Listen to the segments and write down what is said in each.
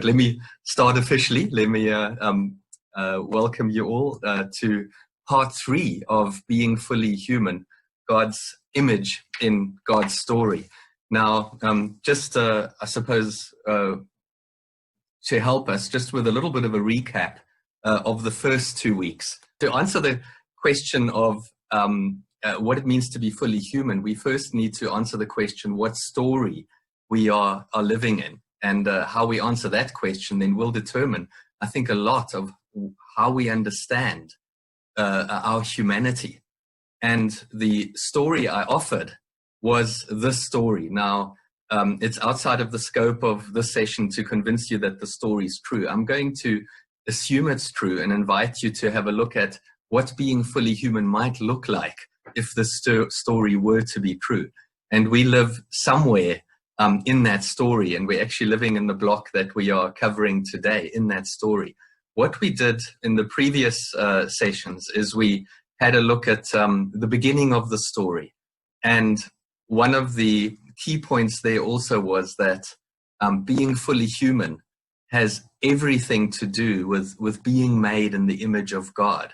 let me start officially. Let me welcome you all to part 3 of Being Fully Human, God's image in God's story. Now, I suppose, to help us, just with a little bit of a recap of the first 2 weeks. To answer the question of what it means to be fully human, we first need to answer the question what story we are living in. And how we answer that question then will determine, I think, a lot of how we understand our humanity. And the story I offered was this story. Now, it's outside of the scope of this session to convince you that the story is true. I'm going to assume it's true and invite you to have a look at what being fully human might look like if the story were to be true. And we live somewhere in that story, and we're actually living in the block that we are covering today in that story. What we did in the previous sessions is we had a look at the beginning of the story. And one of the key points there also was that being fully human has everything to do with being made in the image of God.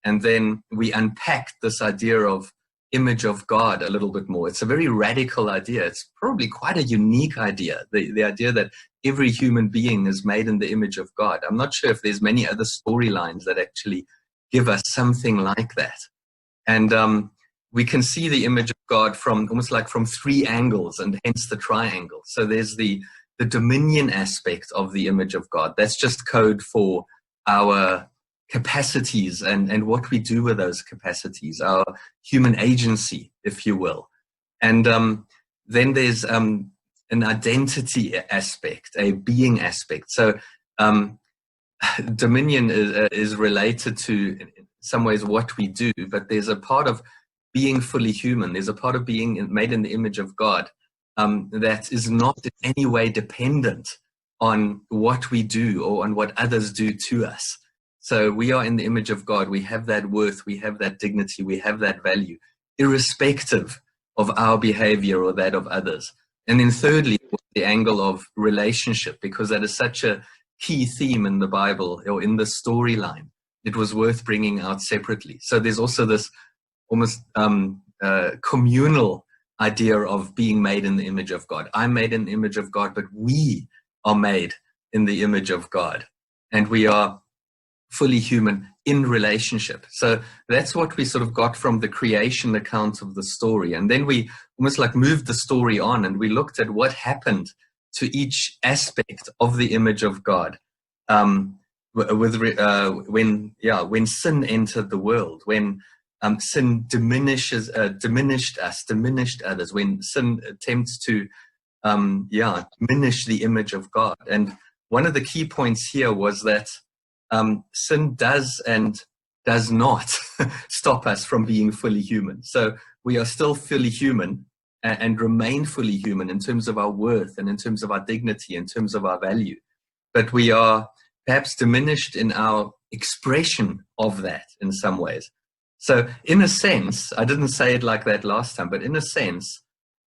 And then we unpacked this idea of image of God a little bit more. It's a very radical idea. It's probably quite a unique idea, the idea that every human being is made in the image of God. I'm not sure if there's many other storylines that actually give us something like that. And we can see the image of God from almost like from 3 angles, and hence the triangle. So there's the dominion aspect of the image of God. That's just code for our capacities and what we do with those capacities, our human agency, if you will. And then there's an identity aspect, a being aspect. So dominion is related to, in some ways, what we do, but there's a part of being fully human. There's a part of being made in the image of God that is not in any way dependent on what we do or on what others do to us. So we are in the image of God. We have that worth, we have that dignity, we have that value, irrespective of our behavior or that of others. And then thirdly, the angle of relationship, because that is such a key theme in the Bible or in the storyline. It was worth bringing out separately. So there's also this almost communal idea of being made in the image of God. I'm made in the image of God, but we are made in the image of God. And we are fully human in relationship. So that's what we sort of got from the creation account of the story. And then we almost like moved the story on, and we looked at what happened to each aspect of the image of God when sin entered the world, when sin diminished us, diminished others, when sin attempts to diminish the image of God. And one of the key points here was that sin does and does not stop us from being fully human. So we are still fully human and remain fully human in terms of our worth and in terms of our dignity, in terms of our value. But we are perhaps diminished in our expression of that in some ways. So in a sense, I didn't say it like that last time, but in a sense,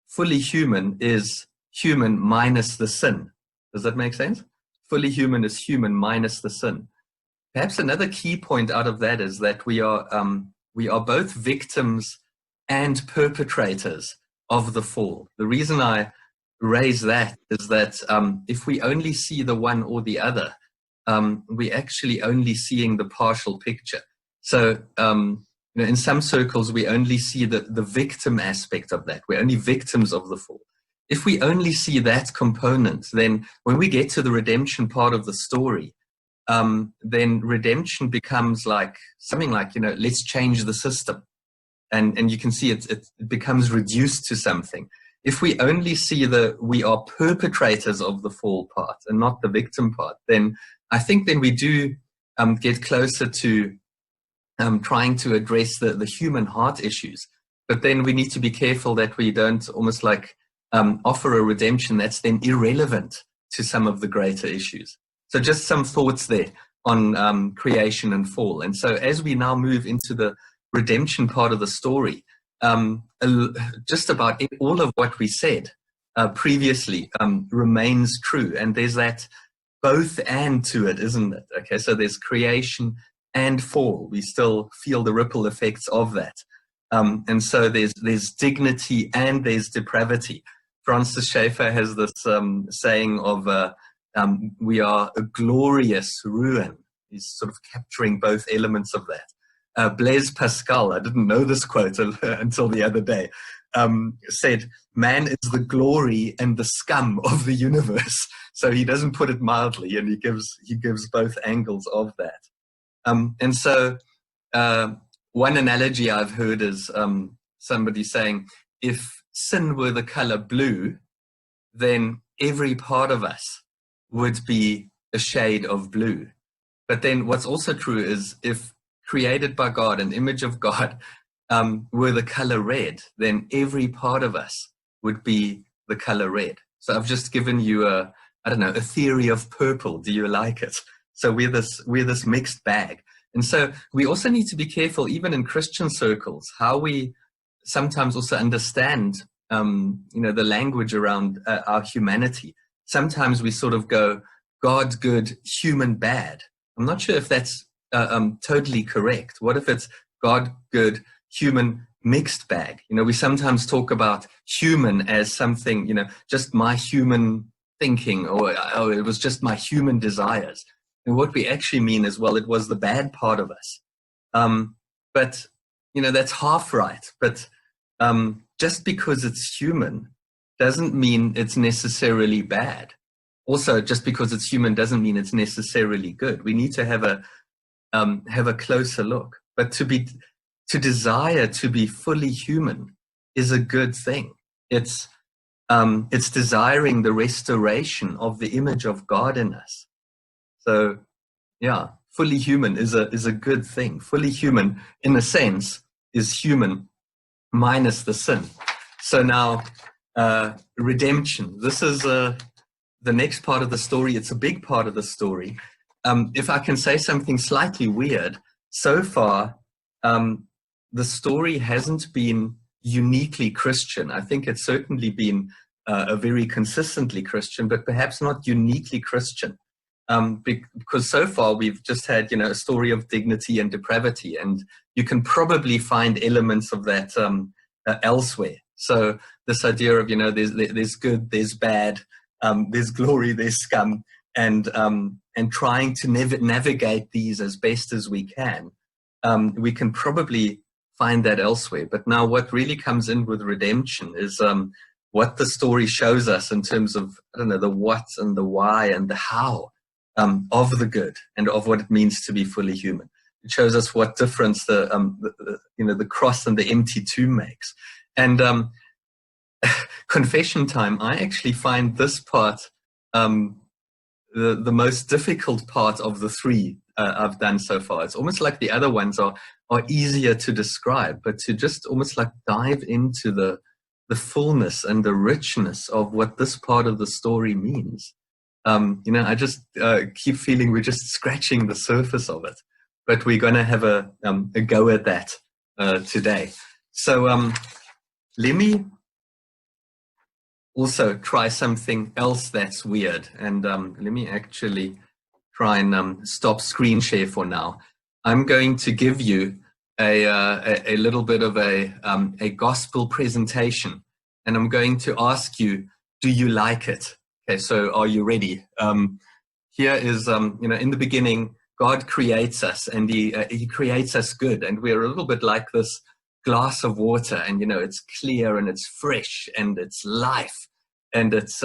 fully human is human minus the sin. Does that make sense? Fully human is human minus the sin. Perhaps another key point out of that is that we are both victims and perpetrators of the fall. The reason I raise that is that if we only see the one or the other, we're actually only seeing the partial picture. So in some circles, we only see the victim aspect of that. We're only victims of the fall. If we only see that component, then when we get to the redemption part of the story, then redemption becomes like something like, let's change the system. And you can see it becomes reduced to something. If we only see we are perpetrators of the fall part and not the victim part, then I think then we do get closer to trying to address the human heart issues. But then we need to be careful that we don't almost like offer a redemption that's then irrelevant to some of the greater issues. So just some thoughts there on creation and fall. And so as we now move into the redemption part of the story, just about all of what we said previously remains true. And there's that both and to it, isn't it? Okay, so there's creation and fall. We still feel the ripple effects of that. And so there's dignity and there's depravity. Francis Schaeffer has this saying of we are a glorious ruin. He's sort of capturing both elements of that. Blaise Pascal, I didn't know this quote until the other day, said, man is the glory and the scum of the universe. So he doesn't put it mildly, and he gives both angles of that. And so one analogy I've heard is somebody saying, if sin were the color blue, then every part of us would be a shade of blue. But then what's also true is if created by God, an image of God, were the color red, then every part of us would be the color red. So I've just given you a theory of purple. Do you like it? So we're this mixed bag. And so we also need to be careful, even in Christian circles, how we sometimes also understand, the language around our humanity. Sometimes we sort of go, God good, human bad. I'm not sure if that's totally correct. What if it's God good, human mixed bag? We sometimes talk about human as something, just my human thinking, or it was just my human desires. And what we actually mean is, well, it was the bad part of us. But, that's half right. But just because it's human doesn't mean it's necessarily bad. Also, just because it's human doesn't mean it's necessarily good. We need to have a closer look. But to desire to be fully human is a good thing. It's desiring the restoration of the image of God in us. So, yeah, fully human is a good thing. Fully human, in a sense, is human minus the sin. So now, redemption. This is the next part of the story. It's a big part of the story. If I can say something slightly weird, so far, the story hasn't been uniquely Christian. I think it's certainly been a very consistently Christian, but perhaps not uniquely Christian. Because so far we've just had, a story of dignity and depravity, and you can probably find elements of that elsewhere. So this idea of, there's good, there's bad, there's glory, there's scum, and trying to navigate these as best as we can probably find that elsewhere. But now what really comes in with redemption is what the story shows us in terms of, the what and the why and the how of the good and of what it means to be fully human. It shows us what difference the cross and the empty tomb makes. And confession time, I actually find this part the most difficult part of the three I've done so far. It's almost like the other ones are easier to describe, but to just almost like dive into the fullness and the richness of what this part of the story means. I just keep feeling we're just scratching the surface of it, but we're going to have a go at that today. So let me also try something else that's weird, and let me actually try and stop screen share for now. I'm going to give you a little bit of a gospel presentation, and I'm going to ask you, do you like it? Okay, so are you ready? Here is, in the beginning, God creates us, and he creates us good, and we're a little bit like this glass of water, and it's clear and it's fresh and it's life, and it's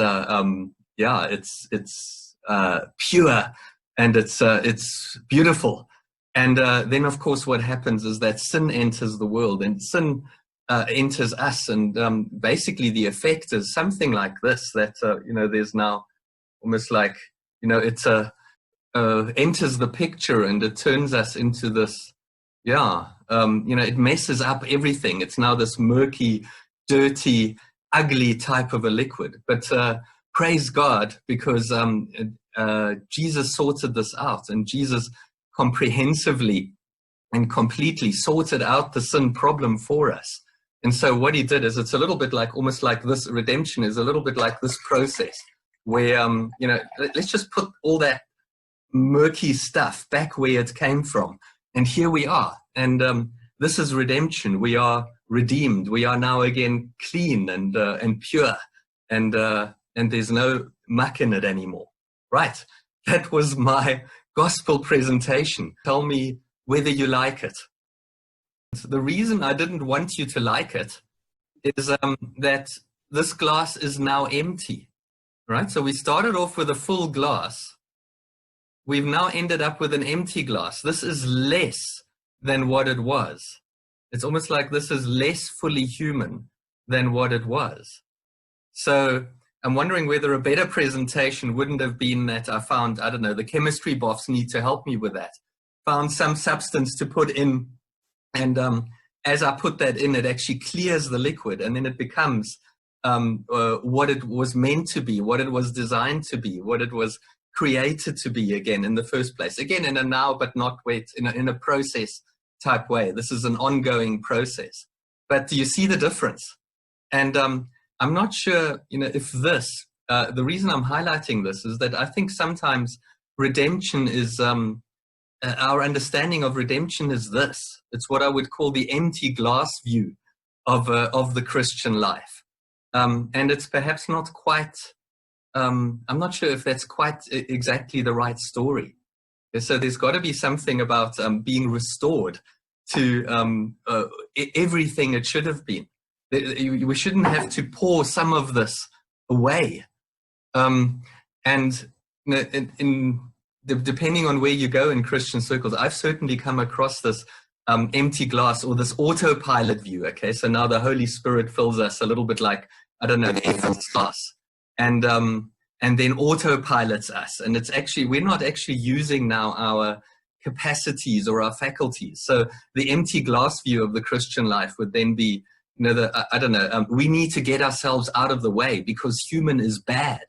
pure, and it's beautiful. And then of course what happens is that sin enters the world, and sin enters us, and basically the effect is something like this, that there's now almost like it enters the picture, and it turns us into this it messes up everything. It's now this murky, dirty, ugly type of a liquid. But praise God, because Jesus sorted this out, and Jesus comprehensively and completely sorted out the sin problem for us. And so what he did is, it's a little bit like, almost like this redemption is a little bit like this process where, let's just put all that murky stuff back where it came from. And here we are. And this is redemption. We are redeemed. We are now again clean and pure. And there's no muck in it anymore. Right. That was my gospel presentation. Tell me whether you like it. The reason I didn't want you to like it is that this glass is now empty, right? So we started off with a full glass. We've now ended up with an empty glass. This is less than what it was. It's almost like this is less fully human than what it was. So I'm wondering whether a better presentation wouldn't have been that I found, I don't know, the chemistry buffs need to help me with that. Found some substance to put in, and as I put that in, it actually clears the liquid, and then it becomes what it was meant to be, what it was designed to be, what it was created to be again in the first place. Again, in a now but not wait, in a process type way. This is an ongoing process. But do you see the difference? And I'm not sure, if this, the reason I'm highlighting this is that I think sometimes redemption is, our understanding of redemption is this. It's what I would call the empty glass view of the Christian life. And it's perhaps not quite, I'm not sure if that's quite exactly the right story. So there's got to be something about being restored to everything it should have been. We shouldn't have to pour some of this away. And depending on where you go in Christian circles, I've certainly come across this empty glass or this autopilot view. Okay, so now the Holy Spirit fills us a little bit like, I don't know, the first class, and then autopilots us. And it's actually, we're not actually using now our capacities or our faculties. So the empty glass view of the Christian life would then be, we need to get ourselves out of the way because human is bad.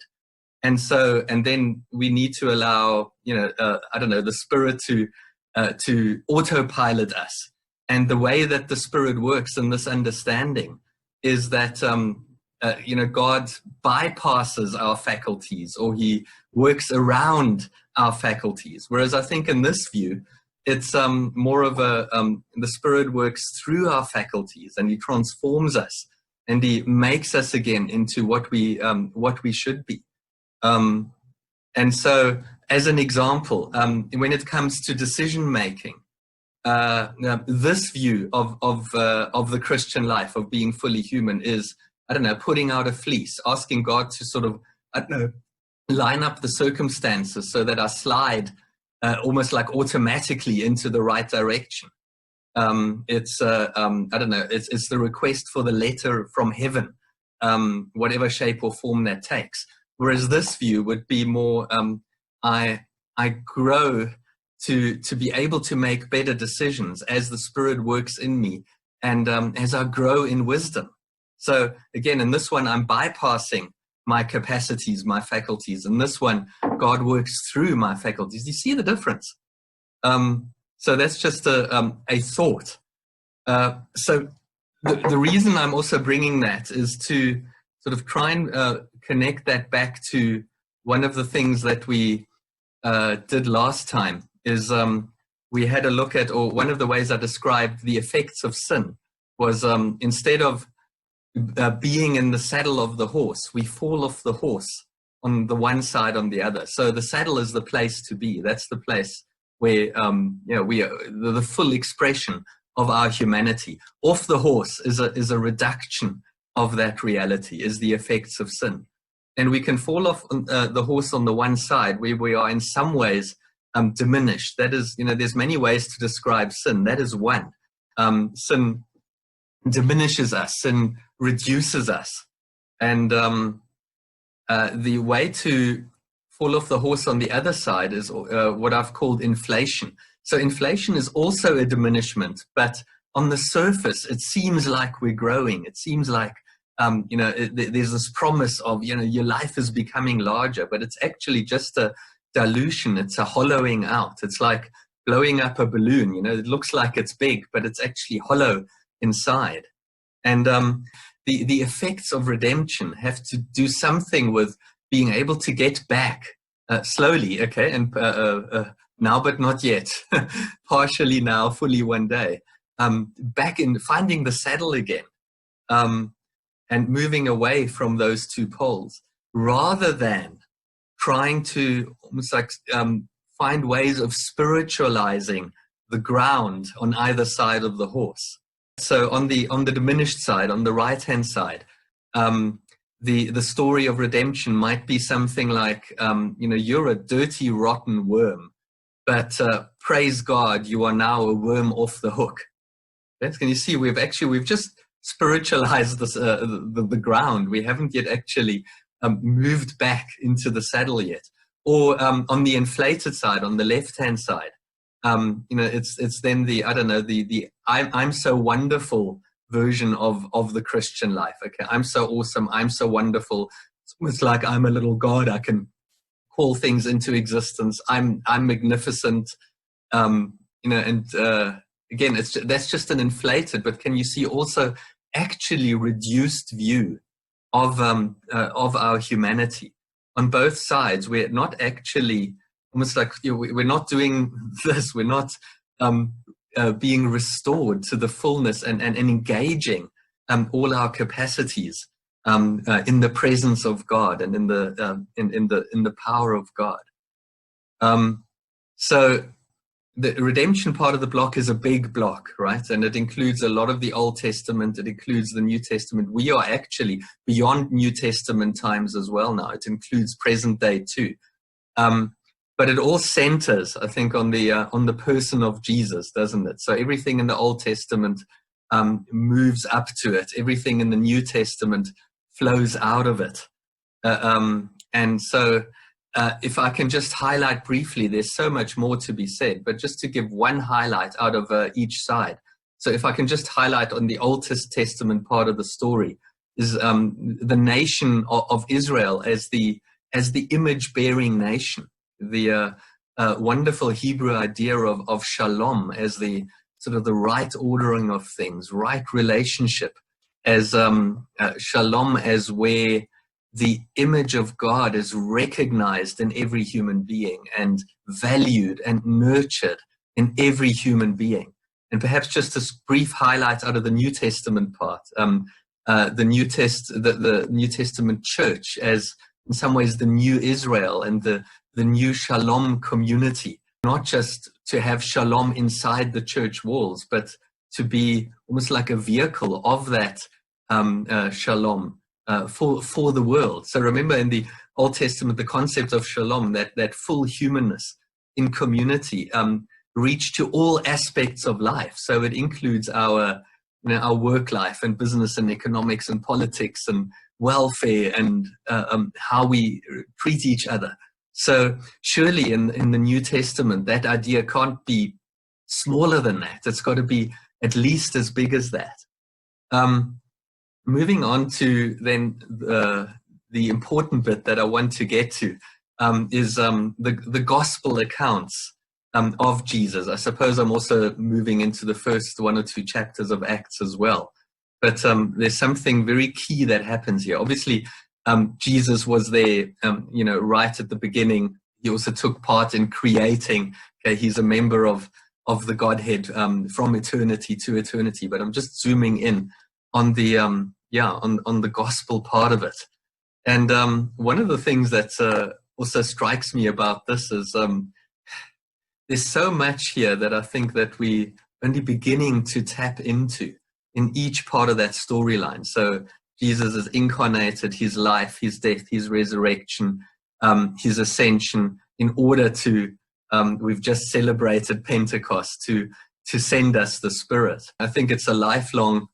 And so, and then we need to allow, the Spirit to autopilot us. And the way that the Spirit works in this understanding is that, God bypasses our faculties, or he works around our faculties. Whereas I think in this view, it's more of the Spirit works through our faculties, and he transforms us, and he makes us again into what we should be. And so, as an example, when it comes to decision making, this view of the Christian life, of being fully human, is, putting out a fleece, asking God to sort of, line up the circumstances so that I slide almost like automatically into the right direction. It's the request for the letter from heaven, whatever shape or form that takes. Whereas this view would be more, I grow to be able to make better decisions as the Spirit works in me, and as I grow in wisdom. So again, in this one, I'm bypassing my capacities, my faculties. In this one, God works through my faculties. You see the difference? So that's just a thought. So the reason I'm also bringing that is to sort of try and connect that back to one of the things that we did last time. Is we had a look at, or one of the ways I described the effects of sin was instead of being in the saddle of the horse, we fall off the horse on the one side, on the other. So the saddle is the place to be. That's the place where we are the full expression of our humanity. Off the horse is a reduction of that reality, is the effects of sin. And we can fall off the horse on the one side where we are in some ways diminished. That is, there's many ways to describe sin. That is one. Sin diminishes us, sin reduces us. And the way to fall off the horse on the other side is what I've called inflation. So inflation is also a diminishment, but on the surface, it seems like we're growing. It seems like, there's this promise of, your life is becoming larger, but it's actually just a dilution. It's a hollowing out. It's like blowing up a balloon. It looks like it's big, but it's actually hollow inside. And the effects of redemption have to do something with being able to get back slowly, okay, and now but not yet, partially now, fully one day, back in finding the saddle again, and moving away from those two poles, rather than trying to almost like find ways of spiritualizing the ground on either side of the horse. So on the diminished side, on the right-hand side, the story of redemption might be something like, you're a dirty, rotten worm, but praise God, you are now a worm off the hook. Yes? Can you see we've just spiritualized this, the ground. We haven't yet actually moved back into the saddle yet. Or on the inflated side, on the left-hand side, it's then the I'm so wonderful version of the Christian life. Okay, I'm so awesome, I'm so wonderful. It's almost like I'm a little god. I can call things into existence. I'm magnificent. Again, that's just an inflated, but can you see also actually reduced view of our humanity on both sides? We're not actually almost like we're not doing this. We're not being restored to the fullness and engaging all our capacities in the presence of God and in the power of God. So the redemption part of the block is a big block, right? And it includes a lot of the Old Testament. It includes the New Testament. We are actually beyond New Testament times as well now. It includes present day too. But it all centers, I think, on the person of Jesus, doesn't it? So everything in the Old Testament moves up to it. Everything in the New Testament flows out of it. And so if I can just highlight briefly, there's so much more to be said, but just to give one highlight out of each side. So if I can just highlight on the Old Testament part of the story is the nation of Israel as the image-bearing nation. The wonderful Hebrew idea of shalom as the sort of the right ordering of things, right relationship, as shalom as where the image of God is recognized in every human being and valued and nurtured in every human being. And perhaps just a brief highlight out of the New Testament part, the New Testament church as in some ways the new Israel and the new shalom community, not just to have shalom inside the church walls, but to be almost like a vehicle of that shalom for the world. So remember in the Old Testament, the concept of shalom, that full humanness in community, reached to all aspects of life. So it includes our work life and business and economics and politics and welfare and how we treat each other. So surely in the New Testament, that idea can't be smaller than that. It's got to be at least as big as that. Moving on to then the important bit that I want to get to is the gospel accounts of Jesus. I suppose I'm also moving into the first one or two chapters of Acts as well. But there's something very key that happens here. Obviously, Jesus was there, right at the beginning. He also took part in creating. Okay, he's a member of the Godhead from eternity to eternity. But I'm just zooming in on the on the gospel part of it. And one of the things that also strikes me about this is there's so much here that I think that we only beginning to tap into in each part of that storyline. So Jesus is incarnated, his life, his death, his resurrection, his ascension, in order to, we've just celebrated Pentecost, to send us the Spirit. I think it's a lifelong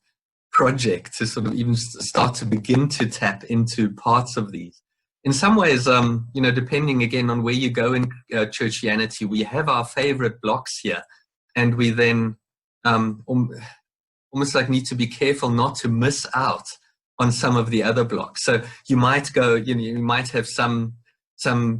project to sort of even start to begin to tap into parts of these. In some ways, depending again on where you go in churchianity, we have our favorite blocks here, and we then almost like need to be careful not to miss out on some of the other blocks. So you might go, you might have some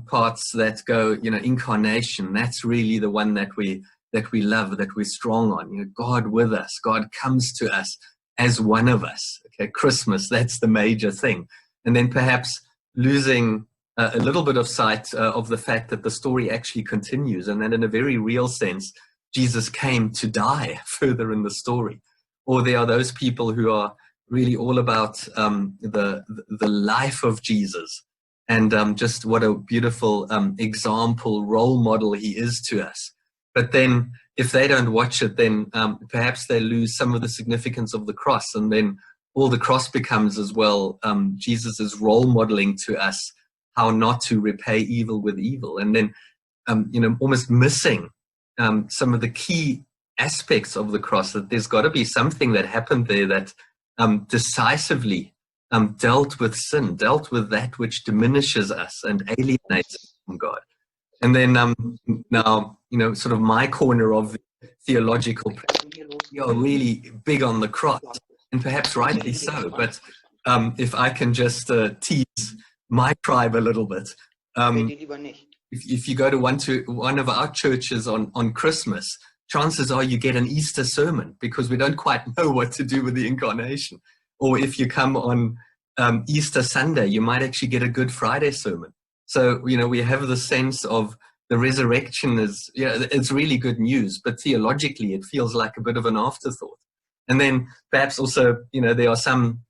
parts that go, incarnation. That's really the one that we love, that we're strong on. God with us. God comes to us as one of us. Okay, Christmas, that's the major thing. And then perhaps losing a little bit of sight of the fact that the story actually continues, and that in a very real sense, Jesus came to die further in the story. Or there are those people who are really all about the life of Jesus, and just what a beautiful example, role model he is to us. But then if they don't watch it, then perhaps they lose some of the significance of the cross, and then all the cross becomes as well Jesus is role modeling to us how not to repay evil with evil, and then almost missing some of the key aspects of the cross, that there's got to be something that happened there that decisively dealt with sin, dealt with that which diminishes us and alienates us from God. And then now, sort of my corner of the theological, we are really big on the cross, and perhaps rightly so. But if I can just tease my tribe a little bit, if you go to one of our churches on Christmas, chances are you get an Easter sermon, because we don't quite know what to do with the incarnation. Or if you come on Easter Sunday, you might actually get a Good Friday sermon. So, we have the sense of the resurrection is, it's really good news, but theologically it feels like a bit of an afterthought. And then perhaps also, there are some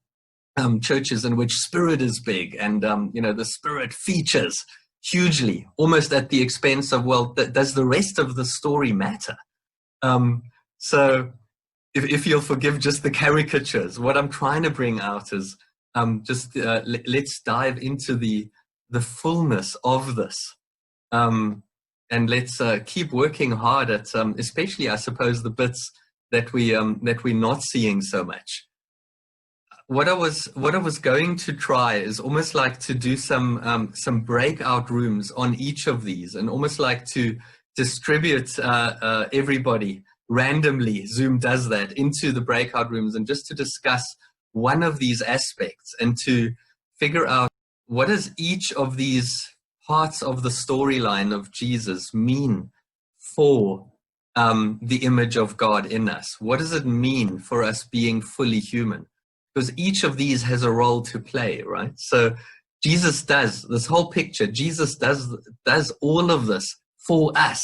churches in which spirit is big, and, the spirit features hugely, almost at the expense of, well, does the rest of the story matter? So if you'll forgive just the caricatures, what I'm trying to bring out is let's dive into the fullness of this, and let's keep working hard at especially, I suppose, the bits that we're not seeing so much. What I was going to try is almost like to do some breakout rooms on each of these, and almost like to distribute everybody randomly. Zoom does that, into the breakout rooms, and just to discuss one of these aspects, and to figure out what does each of these parts of the storyline of Jesus mean for the image of God in us. What does it mean for us being fully human? Because each of these has a role to play, right? So Jesus does this whole picture. Jesus does all of this for us.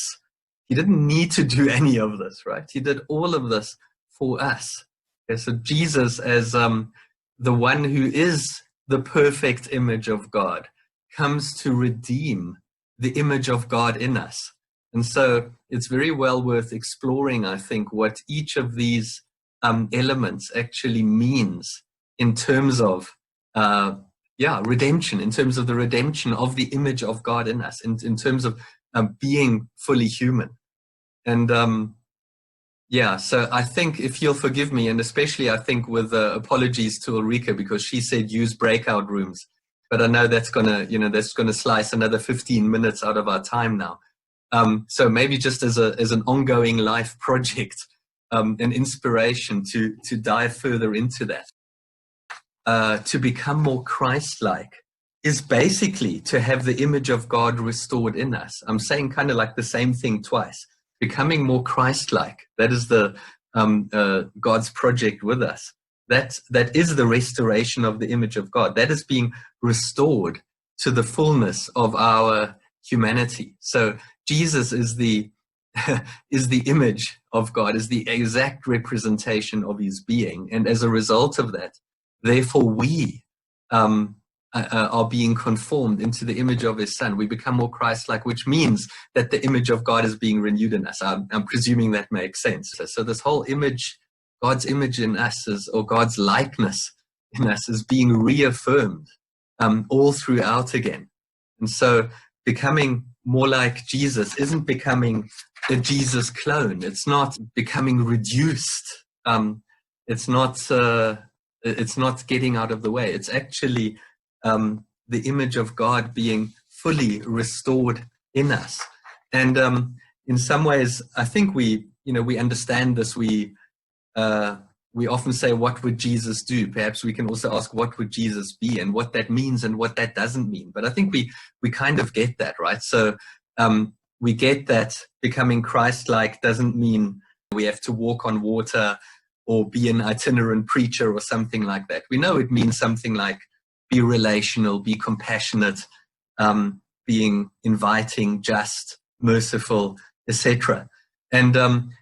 He didn't need to do any of this, right? He did all of this for us. Okay, so Jesus, as the one who is the perfect image of God, comes to redeem the image of God in us. And so it's very well worth exploring, I think, what each of these elements actually means in terms of redemption, in terms of the redemption of the image of God in us, in terms of being fully human. And so I think, if you'll forgive me, and especially I think with apologies to Ulrika, because she said use breakout rooms, but I know that's gonna slice another 15 minutes out of our time now. So maybe just as an ongoing life project, an inspiration to dive further into that, to become more Christ-like, is basically to have the image of God restored in us. I'm saying kind of like the same thing twice. Becoming more Christ-like, that is the God's project with us. That is the restoration of the image of God. That is being restored to the fullness of our humanity. So Jesus is the image of God, is the exact representation of his being. And as a result of that, therefore we are being conformed into the image of his son. We become more Christ-like, which means that the image of God is being renewed in us. I'm presuming that makes sense. So this whole image, God's image in us, or God's likeness in us, is being reaffirmed all throughout again. And so becoming more like Jesus isn't becoming a Jesus clone. It's not becoming reduced. It's not getting out of the way. It's actually the image of God being fully restored in us. And in some ways, I think we understand this. We often say, what would Jesus do? Perhaps we can also ask, what would Jesus be, and what that means and what that doesn't mean. But I think we kind of get that, right? So we get that becoming Christ-like doesn't mean we have to walk on water or be an itinerant preacher or something like that. We know it means something like be relational, be compassionate, being inviting, just, merciful, etc. And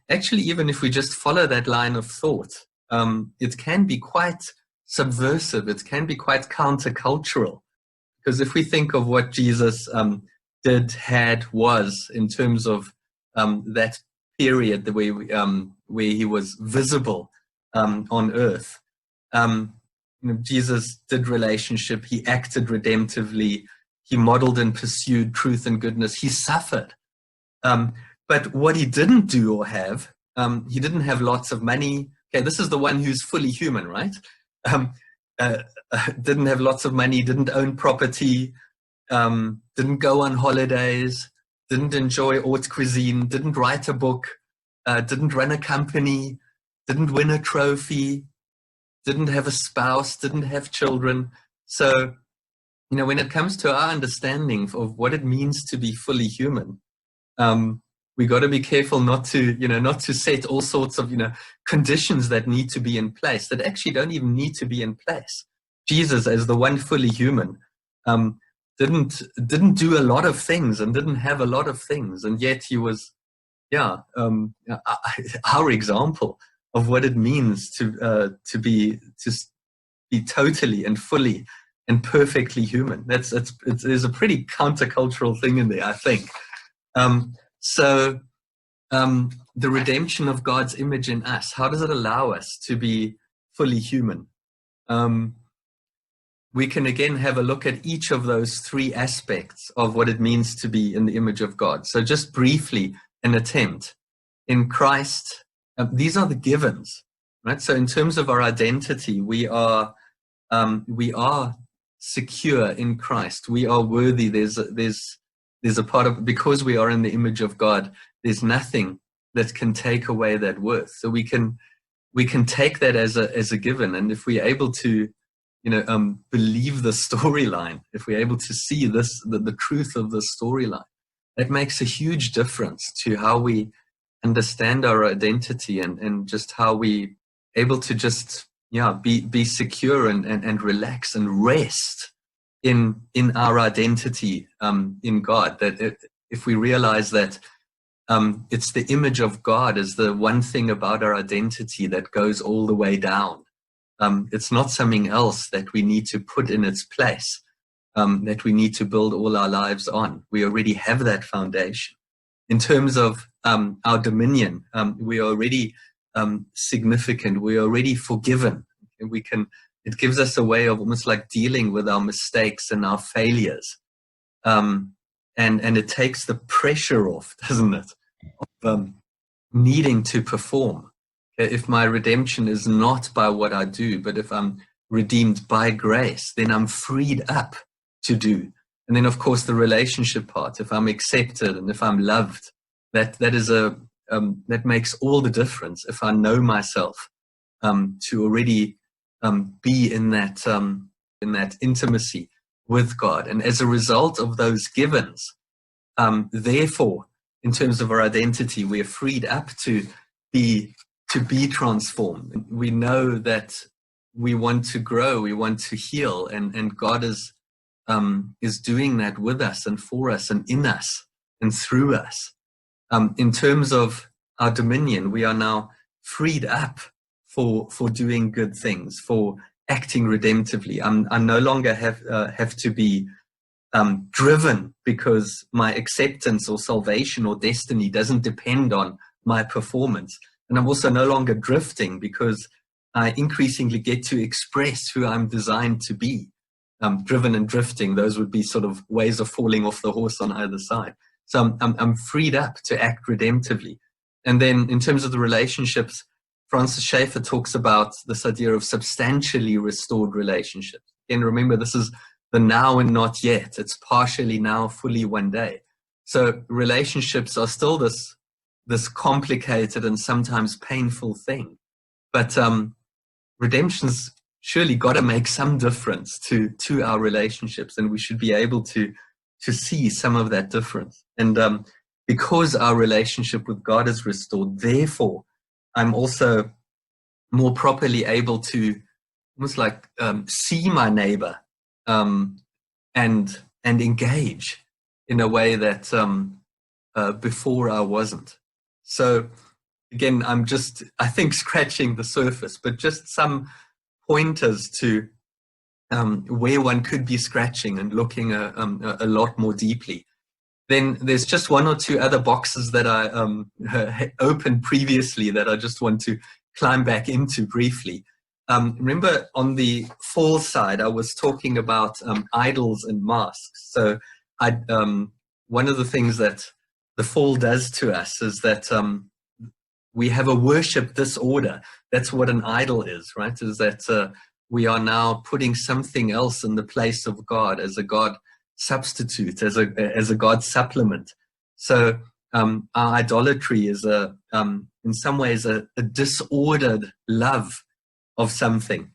actually, even if we just follow that line of thought, it can be quite subversive. It can be quite countercultural. Because if we think of what Jesus did, was, in terms of that period, the way where he was visible on earth, Jesus did relationship. He acted redemptively. He modeled and pursued truth and goodness. He suffered. But what he didn't do or have, he didn't have lots of money. Okay, this is the one who's fully human, right? Didn't have lots of money, didn't own property, didn't go on holidays, didn't enjoy haute cuisine, didn't write a book, didn't run a company, didn't win a trophy, didn't have a spouse, didn't have children. So, when it comes to our understanding of what it means to be fully human, we got to be careful not to set all sorts of, conditions that need to be in place that actually don't even need to be in place. Jesus, as the one fully human, didn't do a lot of things and didn't have a lot of things, and yet he was, our example of what it means to be totally and fully and perfectly human. There's a pretty countercultural thing in there, I think. So the redemption of God's image in us, how does it allow us to be fully human? We can again have a look at each of those three aspects of what it means to be in the image of God. So just briefly, an attempt. In Christ, these are the givens, right? So in terms of our identity, we are secure in Christ. We are worthy. There's a part of, because we are in the image of God, there's nothing that can take away that worth. So we can take that as a given. And if we're able to, believe the storyline, if we're able to see the truth of the storyline, that makes a huge difference to how we understand our identity and just how we able to just be secure and relax and rest in our identity in God. That if we realize that it's the image of God is the one thing about our identity that goes all the way down. It's not something else that we need to put in its place, that we need to build all our lives on. We already have that foundation. In terms of our dominion, we are already significant. We are already forgiven. It gives us a way of almost like dealing with our mistakes and our failures. And it takes the pressure off, doesn't it, of needing to perform. If my redemption is not by what I do, but if I'm redeemed by grace, then I'm freed up to do. And then, of course, the relationship part, if I'm accepted and if I'm loved, that makes all the difference. If I know myself to already be in that intimacy with God. And as a result of those givens, therefore, in terms of our identity, we are freed up to be transformed. We know that we want to grow, we want to heal, and God is doing that with us and for us and in us and through us. In terms of our dominion, we are now freed up for doing good things, for acting redemptively. I no longer have to be driven because my acceptance or salvation or destiny doesn't depend on my performance. And I'm also no longer drifting because I increasingly get to express who I'm designed to be. Driven and drifting, those would be sort of ways of falling off the horse on either side. So I'm freed up to act redemptively. And then in terms of the relationships, Francis Schaeffer talks about this idea of substantially restored relationships. Again, remember, this is the now and not yet. It's partially now, fully one day. So relationships are still this complicated and sometimes painful thing. But redemption's surely got to make some difference to our relationships, and we should be able to see some of that difference. And because our relationship with God is restored, therefore, I'm also more properly able to almost like see my neighbor and and engage in a way that before I wasn't. So again, I'm just, I think, scratching the surface, but just some pointers to where one could be scratching and looking a lot more deeply. Then there's just one or two other boxes that I opened previously that I just want to climb back into briefly. Remember on the fall side, I was talking about idols and masks. So one of the things that the fall does to us is that we have a worship disorder. That's what an idol is, right? Is that we are now putting something else in the place of God as a God substitute, as a God supplement. So our idolatry is in some ways a disordered love of something.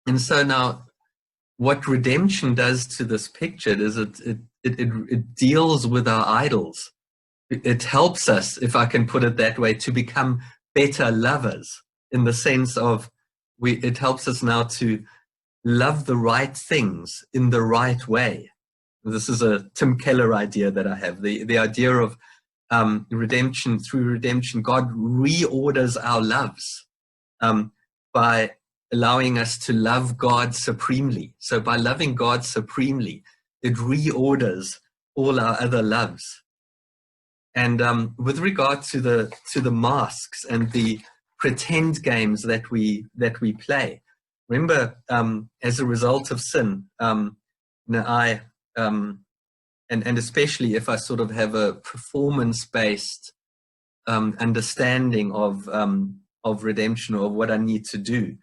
And so now what redemption does to this picture is it deals with our idols. It helps us, if I can put it that way, to become better lovers, in the sense of it helps us now to love the right things in the right way. This is a Tim Keller idea that I have, the idea of redemption. Through redemption, God reorders our loves by allowing us to love God supremely. So by loving God supremely, it reorders all our other loves. And with regard to the masks and the pretend games that we play, remember, as a result of sin, and especially if I sort of have a performance-based understanding of redemption, or of what I need to do,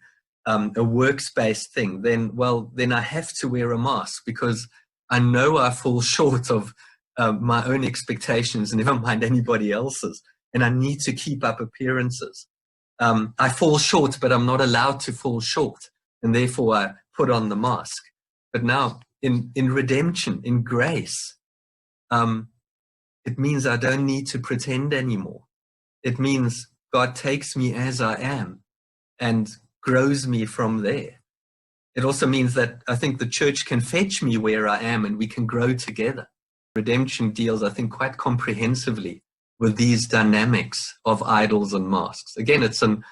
a works-based thing, then I have to wear a mask, because I know I fall short of my own expectations, never mind anybody else's, and I need to keep up appearances. I fall short, but I'm not allowed to fall short, and therefore I put on the mask. But now, in redemption, in grace, it means I don't need to pretend anymore. It means God takes me as I am and grows me from there. It also means that I think the church can fetch me where I am, and we can grow together. Redemption deals, I think, quite comprehensively with these dynamics of idols and masks. Again, it's an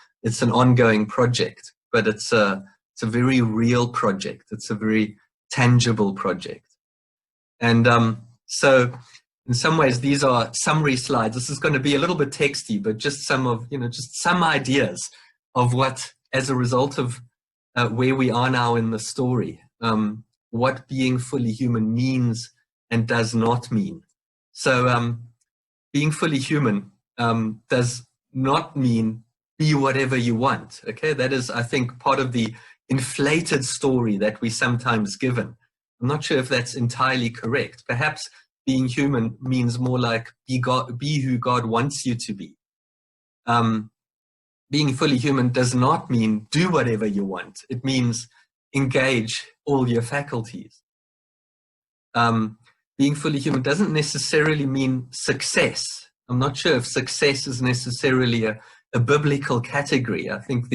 ongoing project, but it's a very real project. It's a very tangible project. And so in some ways, these are summary slides. This is going to be a little bit texty, but just some ideas of what, as a result of where we are now in the story, what being fully human means and does not mean. So being fully human does not mean be whatever you want. Okay, that is, I think, part of the inflated story that we sometimes given. I'm not sure if that's entirely correct. Perhaps being human means more like be who God wants you to be. Being fully human does not mean do whatever you want. It means engage all your faculties. Being fully human doesn't necessarily mean success. I'm not sure if success is necessarily a biblical category. I think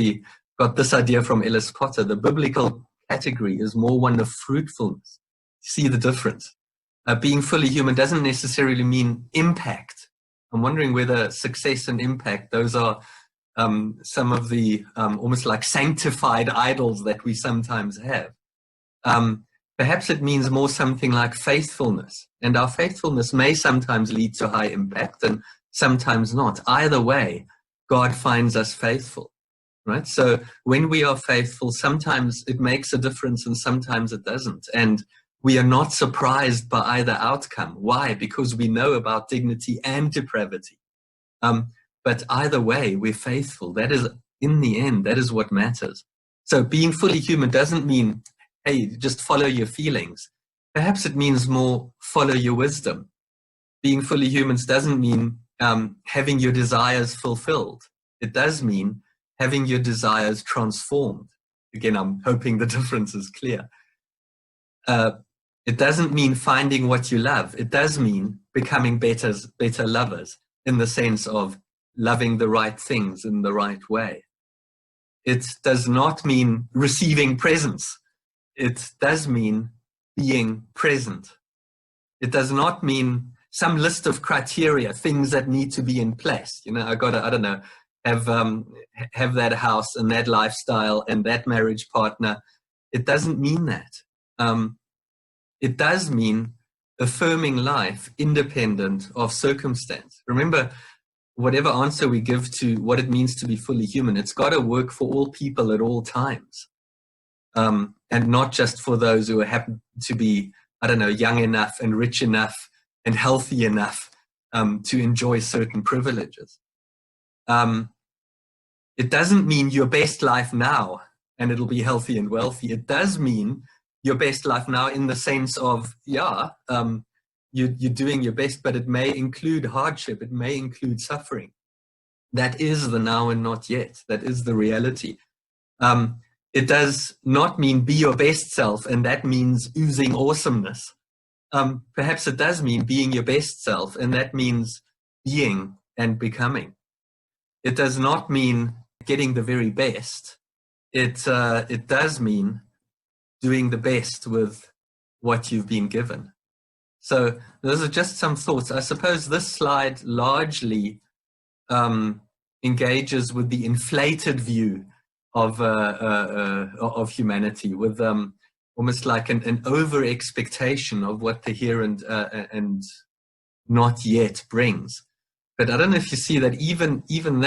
got this idea from Ellis Potter. The biblical category is more one of fruitfulness. See the difference? Being fully human doesn't necessarily mean impact. I'm wondering whether success and impact, those are some of the almost like sanctified idols that we sometimes have. Perhaps it means more something like faithfulness. And our faithfulness may sometimes lead to high impact and sometimes not. Either way, God finds us faithful, right? So when we are faithful, sometimes it makes a difference and sometimes it doesn't. And we are not surprised by either outcome. Why? Because we know about dignity and depravity. But either way, we're faithful. That is, in the end, that is what matters. So being fully human doesn't mean, hey, just follow your feelings. Perhaps it means more follow your wisdom. Being fully humans doesn't mean having your desires fulfilled. It does mean having your desires transformed. Again, I'm hoping the difference is clear. It doesn't mean finding what you love. It does mean becoming better lovers, in the sense of loving the right things in the right way. It does not mean receiving presents. It does mean being present It does not mean some list of criteria, things that need to be in place. You know, I got to, I don't know, have that house and that lifestyle and that marriage partner. It doesn't mean that. It does mean affirming life independent of circumstance. Remember, whatever answer we give to what it means to be fully human, it's got to work for all people at all times. And not just for those who happen to be, I don't know, young enough and rich enough and healthy enough to enjoy certain privileges. It doesn't mean your best life now and it'll be healthy and wealthy. It does mean your best life now in the sense of, you're doing your best, but it may include hardship. It may include suffering. That is the now and not yet. That is the reality. It does not mean be your best self, and that means oozing awesomeness. Perhaps it does mean being your best self, and that means being and becoming. It does not mean getting the very best. It does mean doing the best with what you've been given. So those are just some thoughts. I suppose this slide largely engages with the inflated view of humanity, with almost like an over expectation of what the here and not yet brings. But I don't know if you see that even in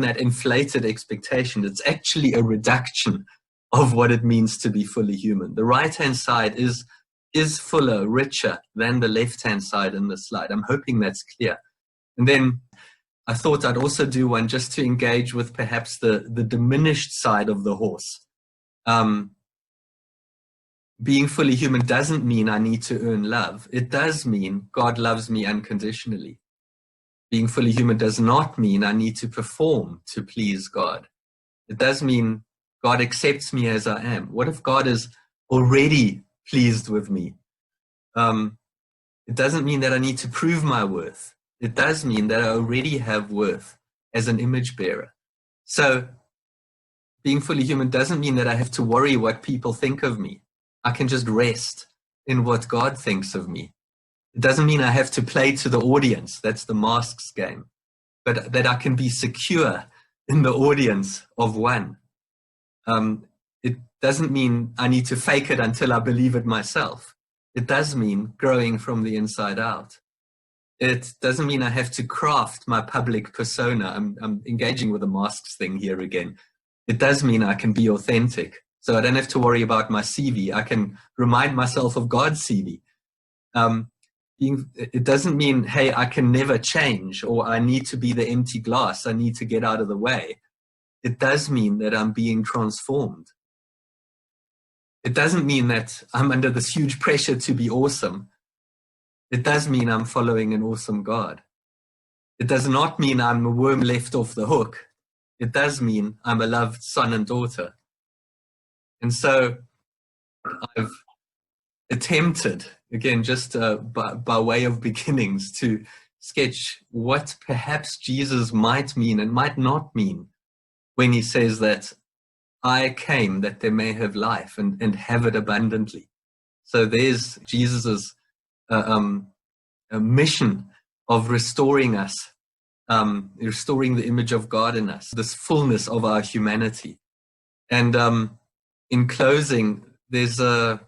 that inflated expectation, it's actually a reduction of what it means to be fully human. The right-hand side is fuller, richer than the left-hand side in this slide. I'm hoping that's clear. And then I thought I'd also do one just to engage with perhaps the diminished side of the horse. Being fully human doesn't mean I need to earn love. It does mean God loves me unconditionally. Being fully human does not mean I need to perform to please God. It does mean God accepts me as I am. What if God is already pleased with me? It doesn't mean that I need to prove my worth. It does mean that I already have worth as an image bearer. So being fully human doesn't mean that I have to worry what people think of me. I can just rest in what God thinks of me. It doesn't mean I have to play to the audience. That's the masks game. But that I can be secure in the audience of one. It doesn't mean I need to fake it until I believe it myself. It does mean growing from the inside out. It doesn't mean I have to craft my public persona. I'm engaging with the masks thing here again. It does mean I can be authentic. So I don't have to worry about my CV. I can remind myself of God's CV. It doesn't mean, hey, I can never change, or I need to be the empty glass. I need to get out of the way. It does mean that I'm being transformed. It doesn't mean that I'm under this huge pressure to be awesome. It does mean I'm following an awesome God. It does not mean I'm a worm left off the hook. It does mean I'm a loved son and daughter. And so I've attempted, again, just by way of beginnings, to sketch what perhaps Jesus might mean and might not mean when he says that I came that they may have life and have it abundantly. So there's Jesus's a mission of restoring us, restoring the image of God in us, this fullness of our humanity. And in closing, there's a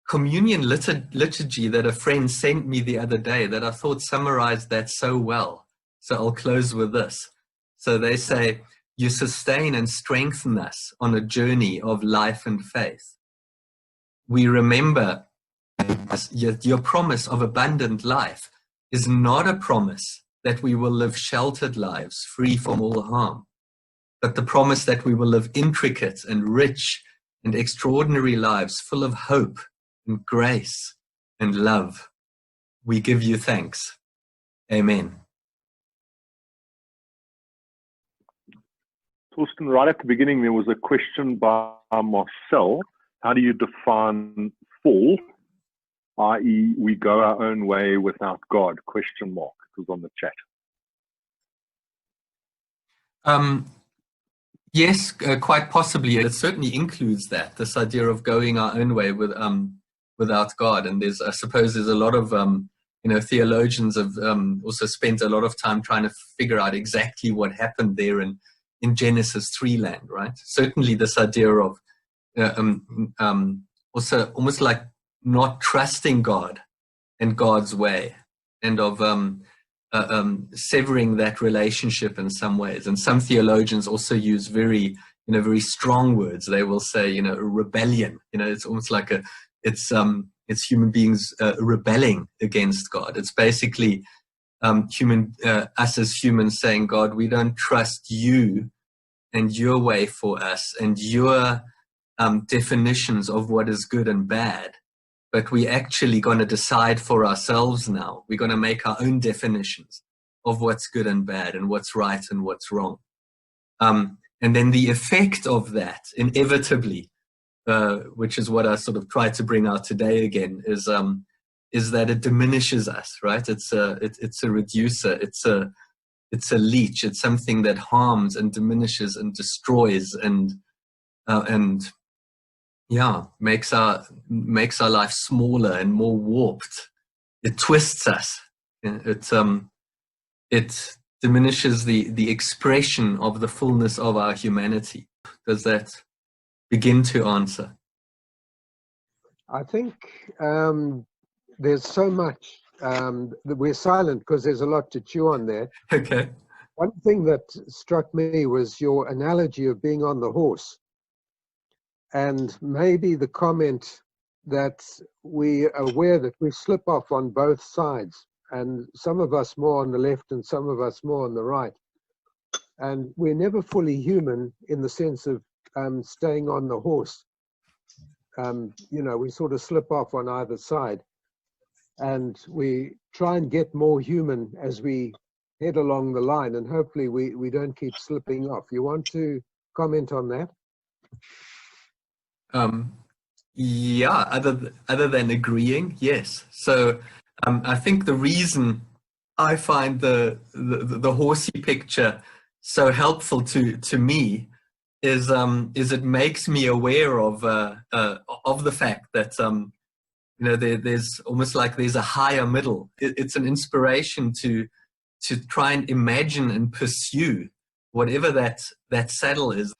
communion liturgy that a friend sent me the other day that I thought summarized that so well. So I'll close with this. So they say, you sustain and strengthen us on a journey of life and faith. We remember your promise of abundant life is not a promise that we will live sheltered lives free from all harm, but the promise that we will live intricate and rich and extraordinary lives full of hope and grace and love. We give you thanks. Amen. Thorsten, right at the beginning, there was a question by Marcel. How do you define fall, i.e. we go our own way without God? Question mark. It was on the chat. Yes, quite possibly. It certainly includes that, this idea of going our own way without God. And I suppose there's a lot of theologians have also spent a lot of time trying to figure out exactly what happened there in Genesis 3 land, right? Certainly this idea of also almost like not trusting God and God's way, and of severing that relationship in some ways. And some theologians also use very strong words. They will say, rebellion. It's almost like it's human beings rebelling against God. It's basically us as humans saying, God, we don't trust you and your way for us and your definitions of what is good and bad, but we're actually going to decide for ourselves now. We're going to make our own definitions of what's good and bad and what's right and what's wrong. And then the effect of that, inevitably, which is what I sort of try to bring out today again, is that it diminishes us, right? It's a reducer. It's a leech. It's something that harms and diminishes and destroys and makes our life smaller and more warped. It twists us. It diminishes the expression of the fullness of our humanity. Does that begin to answer? I think there's so much that we're silent because there's a lot to chew on there. Okay. One thing that struck me was your analogy of being on the horse. And maybe the comment that we are aware that we slip off on both sides, and some of us more on the left and some of us more on the right. And we're never fully human in the sense of staying on the horse. We sort of slip off on either side. And we try and get more human as we head along the line, and hopefully we don't keep slipping off. You want to comment on that? Other than agreeing, yes. So I think the reason I find the horsey picture so helpful to me is it makes me aware of the fact that there's almost like there's a higher middle. It's an inspiration to try and imagine and pursue whatever that saddle is.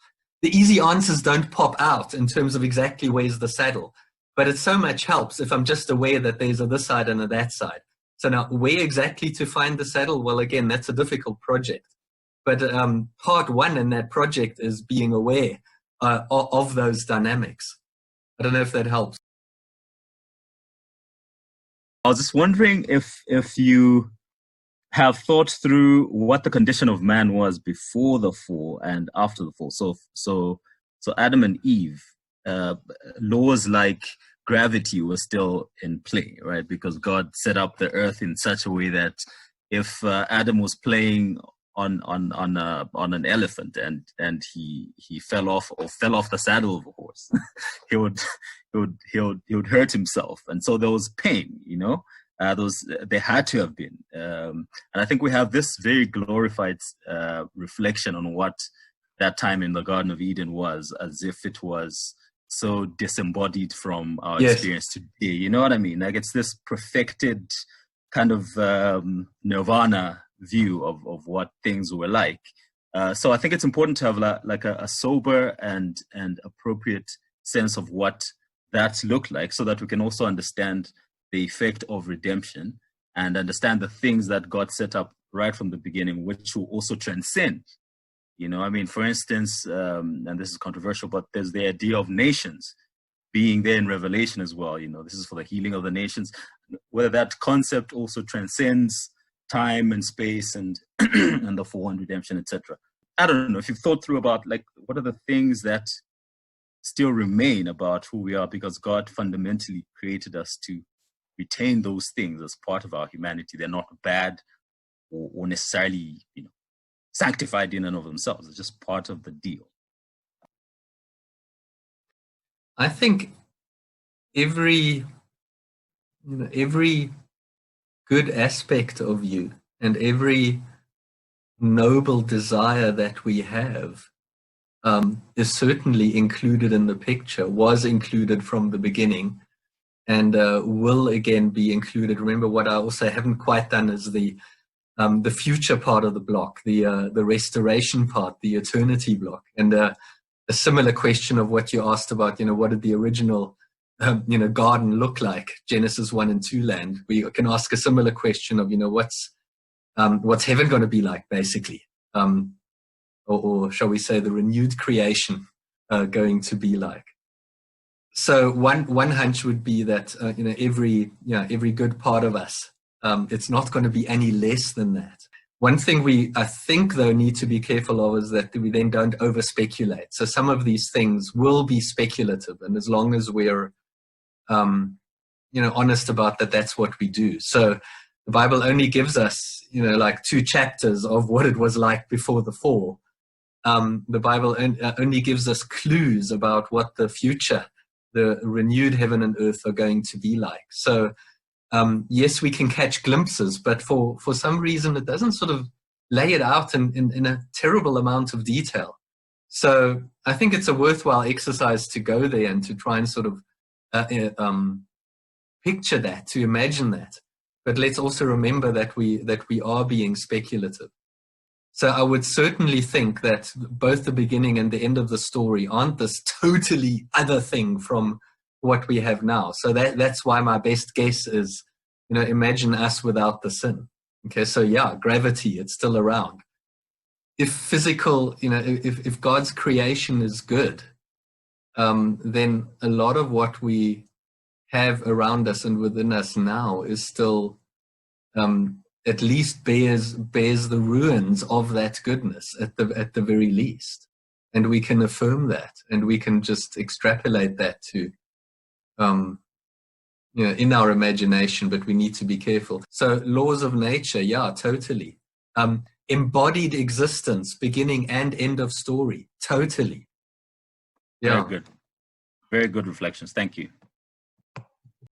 The easy answers don't pop out in terms of exactly where's the saddle, but it so much helps if I'm just aware that there's a this side and a that side. So now, where exactly to find the saddle? Well, again, that's a difficult project. But part one in that project is being aware of those dynamics. I don't know if that helps. I was just wondering if you have thought through what the condition of man was before the fall and after the fall. So Adam and Eve, laws like gravity were still in play, right? Because God set up the earth in such a way that if Adam was playing on an elephant and he fell off the saddle of a horse, he would hurt himself, and so there was pain, there had to have been, and I think we have this very glorified reflection on what that time in the Garden of Eden was, as if it was so disembodied from our experience today. You know what I mean? Like, it's this perfected kind of nirvana view of what things were like. So I think it's important to have like a sober and appropriate sense of what that looked like, so that we can also understand the effect of redemption and understand the things that God set up right from the beginning, which will also transcend. For instance, and this is controversial, but there's the idea of nations being there in Revelation as well. This is for the healing of the nations. Whether that concept also transcends time and space and and the fall and redemption, etc. I don't know if you've thought through about what are the things that still remain about who we are, because God fundamentally created us to retain those things as part of our humanity. They're not bad or necessarily sanctified in and of themselves. It's just part of the deal. I think every good aspect of you and every noble desire that we have is certainly included in the picture, was included from the beginning, and will again be included. Remember, what I also haven't quite done is the future part of the block, the restoration part, the eternity block, and a similar question of what you asked about. What did the original garden look like? Genesis 1 and 2 land. We can ask a similar question of what's heaven going to be like, basically, or shall we say the renewed creation going to be like. So one hunch would be that every good part of us, it's not going to be any less than that. One thing I think though need to be careful of is that we then don't over speculate. So some of these things will be speculative, and as long as we're honest about that, that's what we do. So the Bible only gives us like 2 chapters of what it was like before the fall. The Bible only gives us clues about what the future, the renewed heaven and earth, are going to be like. So yes, we can catch glimpses, but for some reason it doesn't sort of lay it out in a terrible amount of detail. So I think it's a worthwhile exercise to go there and to try and sort of picture that, to imagine that. But let's also remember that we are being speculative. So I would certainly think that both the beginning and the end of the story aren't this totally other thing from what we have now. So that's why my best guess is, imagine us without the sin. Okay, so yeah, gravity, it's still around. If physical, if God's creation is good, then a lot of what we have around us and within us now is still at least bears the ruins of that goodness at the very least, and we can affirm that, and we can just extrapolate that to in our imagination. But we need to be careful. So laws of nature, yeah, totally. Embodied existence, beginning and end of story, totally. Yeah. Very good reflections. Thank you.